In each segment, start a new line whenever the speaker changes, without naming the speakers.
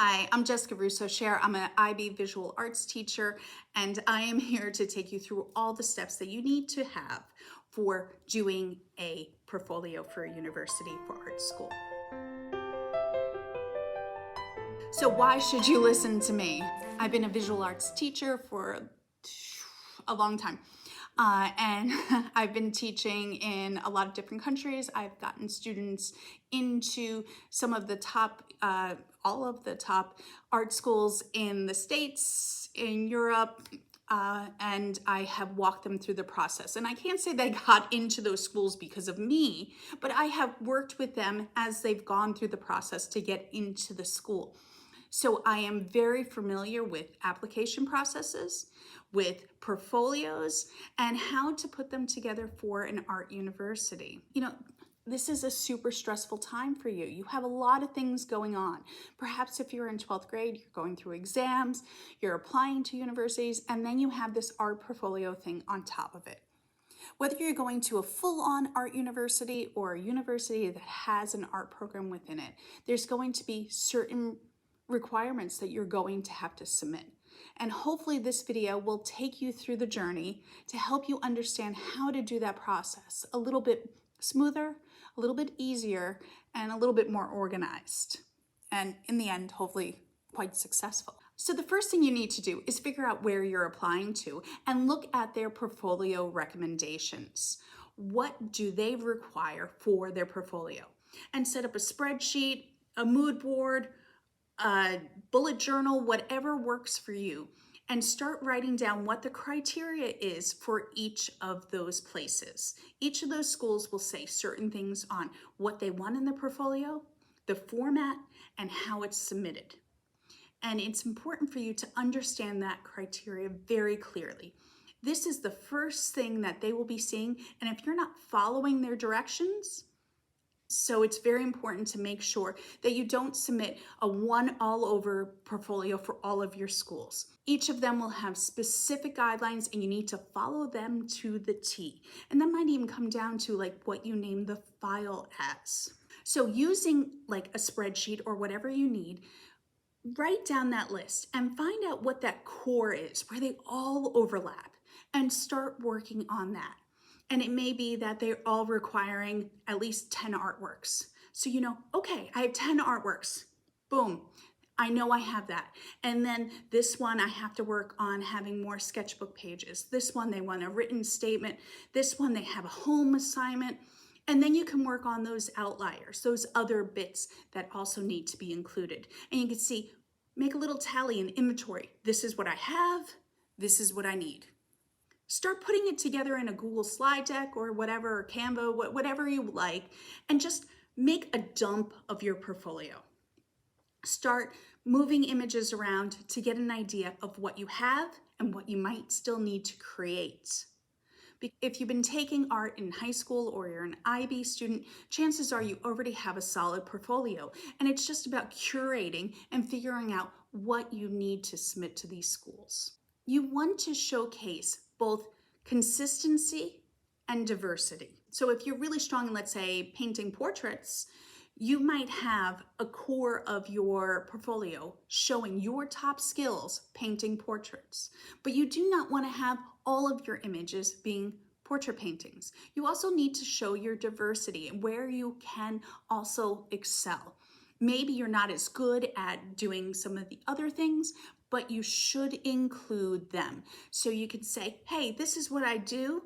Hi, I'm Jessica Russo-Share. I'm an IB visual arts teacher, and I am here to take you through all the steps that you need to have for doing a portfolio for a university for art school. So why should you listen to me? I've been a visual arts teacher for a long time. And I've been teaching in a lot of different countries. I've gotten students into some of the top, all of the top art schools in the States, in Europe, and I have walked them through the process. And I can't say they got into those schools because of me, but I have worked with them as they've gone through the process to get into the school. So I am very familiar with application processes, with portfolios, and how to put them together for an art university. You know, this is a super stressful time for you. You have a lot of things going on. Perhaps if you're in 12th grade, you're going through exams, you're applying to universities, and then you have this art portfolio thing on top of it. Whether you're going to a full-on art university or a university that has an art program within it, there's going to be certain requirements that you're going to have to submit. And hopefully this video will take you through the journey to help you understand how to do that process a little bit smoother, a little bit easier, and a little bit more organized. And in the end, hopefully quite successful. So the first thing you need to do is figure out where you're applying to and look at their portfolio recommendations. What do they require for their portfolio? And set up a spreadsheet, a mood board, a bullet journal, whatever works for you, and start writing down what the criteria is for each of those places. Each of those schools will say certain things on what they want in the portfolio, the format, and how it's submitted. And it's important for you to understand that criteria very clearly. This is the first thing that they will be seeing, and if you're not following their directions, so it's very important to make sure that you don't submit a one all-over portfolio for all of your schools. Each of them will have specific guidelines and you need to follow them to the T. And that might even come down to like what you name the file as. So using like a spreadsheet or whatever you need, write down that list and find out what that core is, where they all overlap, and start working on that. And it may be that they're all requiring at least 10 artworks. So you know, okay, I have 10 artworks. Boom, I know I have that. And then this one I have to work on having more sketchbook pages. This one they want a written statement. This one they have a home assignment. And then you can work on those outliers, those other bits that also need to be included. And you can see, make a little tally and inventory. This is what I have, this is what I need. Start putting it together in a Google slide deck or whatever, or Canva, whatever you like, and just make a dump of your portfolio. Start moving images around to get an idea of what you have and what you might still need to create. If you've been taking art in high school or you're an IB student, chances are you already have a solid portfolio, and it's just about curating and figuring out what you need to submit to these schools. You want to showcase both consistency and diversity. So if you're really strong in, let's say, painting portraits, you might have a core of your portfolio showing your top skills painting portraits, but you do not want to have all of your images being portrait paintings. You also need to show your diversity and where you can also excel. Maybe you're not as good at doing some of the other things, but you should include them. So you can say, hey, this is what I do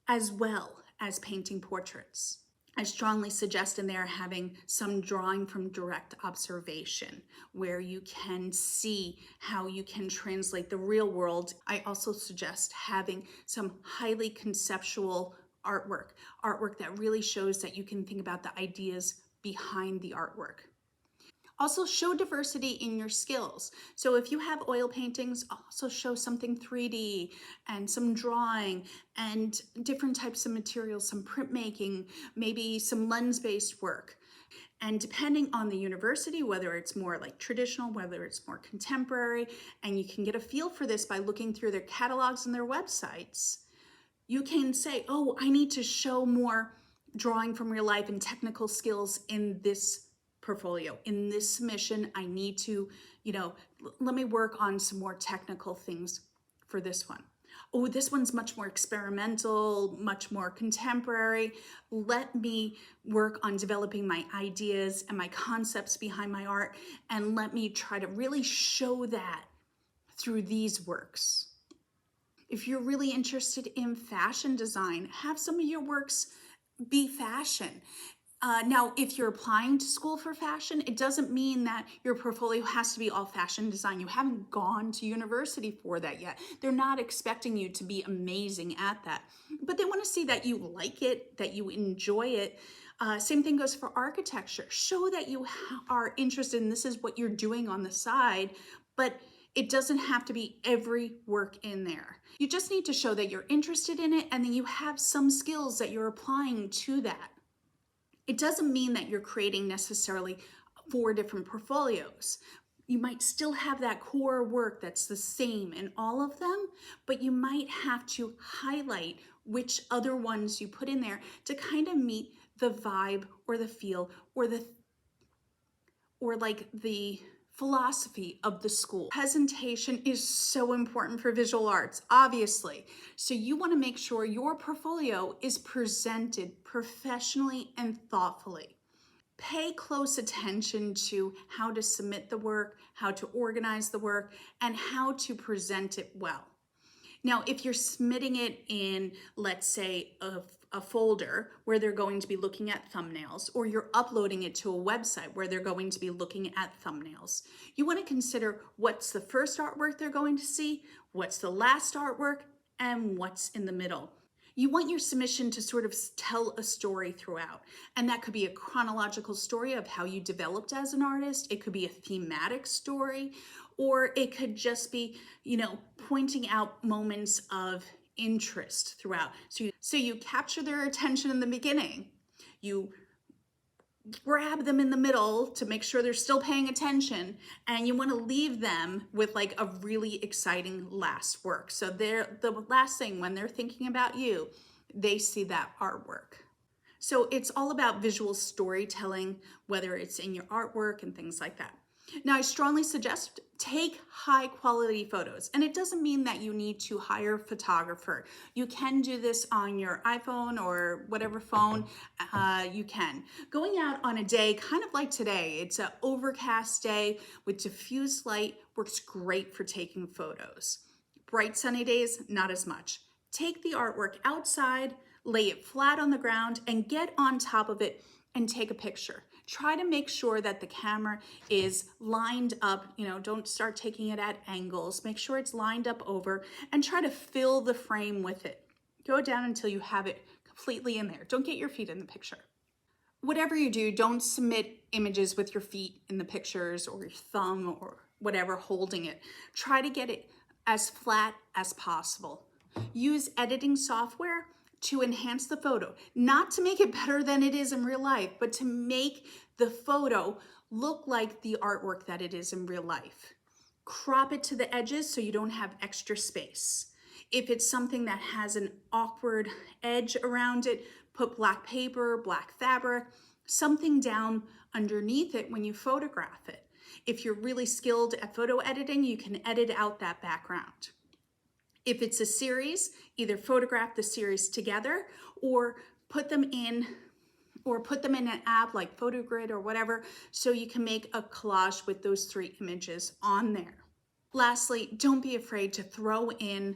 as well as painting portraits. I strongly suggest in there having some drawing from direct observation where you can see how you can translate the real world. I also suggest having some highly conceptual artwork that really shows that you can think about the ideas behind the artwork. Also show diversity in your skills. So if you have oil paintings, also show something 3D and some drawing and different types of materials, some printmaking, maybe some lens-based work. And depending on the university, whether it's more like traditional, whether it's more contemporary, and you can get a feel for this by looking through their catalogs and their websites, you can say, oh, I need to show more drawing from real life and technical skills in this portfolio. In this submission, I need to, let me work on some more technical things for this one. Oh, this one's much more experimental, much more contemporary. Let me work on developing my ideas and my concepts behind my art, and let me try to really show that through these works. If you're really interested in fashion design, have some of your works be fashion. Now, if you're applying to school for fashion, it doesn't mean that your portfolio has to be all fashion design. You haven't gone to university for that yet. They're not expecting you to be amazing at that, but they want to see that you like it, that you enjoy it. Same thing goes for architecture. Show that you are interested in this is what you're doing on the side, but it doesn't have to be every work in there. You just need to show that you're interested in it, and then you have some skills that you're applying to that. It doesn't mean that you're creating necessarily 4 different portfolios. You might still have that core work that's the same in all of them, but you might have to highlight which other ones you put in there to kind of meet the vibe or the feel or the philosophy of the school. Presentation is so important for visual arts, obviously. So you want to make sure your portfolio is presented professionally and thoughtfully. Pay close attention to how to submit the work, how to organize the work, and how to present it well. Now, if you're submitting it in, let's say, a folder where they're going to be looking at thumbnails, or you're uploading it to a website where they're going to be looking at thumbnails, you want to consider what's the first artwork they're going to see, what's the last artwork, and what's in the middle. You want your submission to sort of tell a story throughout, and that could be a chronological story of how you developed as an artist. It could be a thematic story, or it could just be, pointing out moments of interest throughout. So you capture their attention in the beginning, you grab them in the middle to make sure they're still paying attention, and you want to leave them with like a really exciting last work. So they're the last thing when they're thinking about you, they see that artwork. So it's all about visual storytelling, whether it's in your artwork and things like that. Now, I strongly suggest take high quality photos, and it doesn't mean that you need to hire a photographer. You can do this on your iPhone or whatever phone you can. Going out on a day kind of like today, it's an overcast day with diffused light, works great for taking photos. Bright sunny days, not as much. Take the artwork outside, lay it flat on the ground, and get on top of it and take a picture. Try to make sure that the camera is lined up, don't start taking it at angles. Make sure it's lined up over, and try to fill the frame with it. Go down until you have it completely in there. Don't get your feet in the picture. Whatever you do, don't submit images with your feet in the pictures or your thumb or whatever holding it. Try to get it as flat as possible. Use editing software to enhance the photo, not to make it better than it is in real life, but to make the photo look like the artwork that it is in real life. Crop it to the edges so you don't have extra space. If it's something that has an awkward edge around it, put black paper, black fabric, something down underneath it when you photograph it. If you're really skilled at photo editing, you can edit out that background. If it's a series, either photograph the series together or put them in an app like PhotoGrid or whatever, so you can make a collage with those 3 images on there. Lastly, don't be afraid to throw in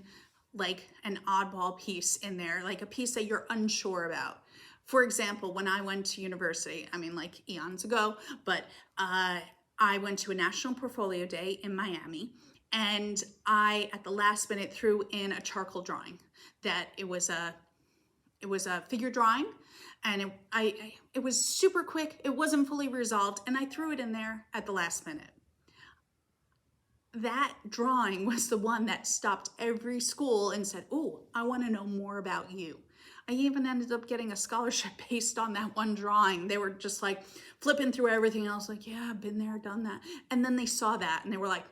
like an oddball piece in there, like a piece that you're unsure about. For example, when I went to university, like eons ago, but I went to a National Portfolio Day in Miami, and I, at the last minute, threw in a charcoal drawing. That it was a figure drawing, and it was super quick. It wasn't fully resolved, and I threw it in there at the last minute. That drawing was the one that stopped every school and said, "Oh, I want to know more about you." I even ended up getting a scholarship based on that one drawing. They were just like flipping through everything else, like, yeah, I've been there, done that. And then they saw that and they were like,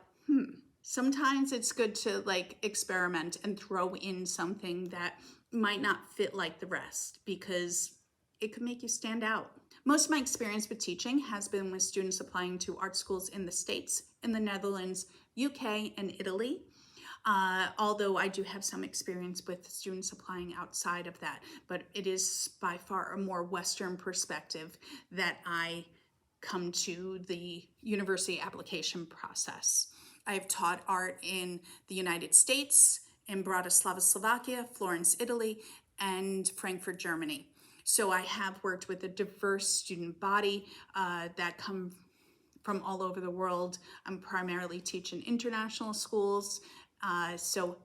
Sometimes it's good to like experiment and throw in something that might not fit like the rest, because it could make you stand out. Most of my experience with teaching has been with students applying to art schools in the States, in the Netherlands, UK, and Italy. Although I do have some experience with students applying outside of that, but it is by far a more Western perspective that I come to the university application process. I have taught art in the United States, in Bratislava, Slovakia, Florence, Italy, and Frankfurt, Germany. So I have worked with a diverse student body that come from all over the world. I'm primarily teaching international schools. So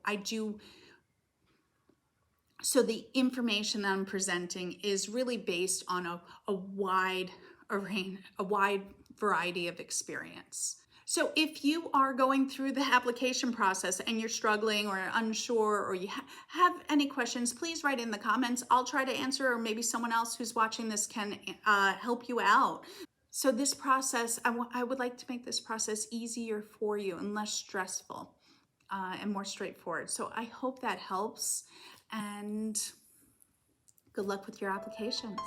the information that I'm presenting is really based on a wide array, a wide variety of experience. So if you are going through the application process and you're struggling or unsure, or you have any questions, please write in the comments. I'll try to answer, or maybe someone else who's watching this can help you out. So this process, I would like to make this process easier for you and less stressful and more straightforward. So I hope that helps, and good luck with your applications.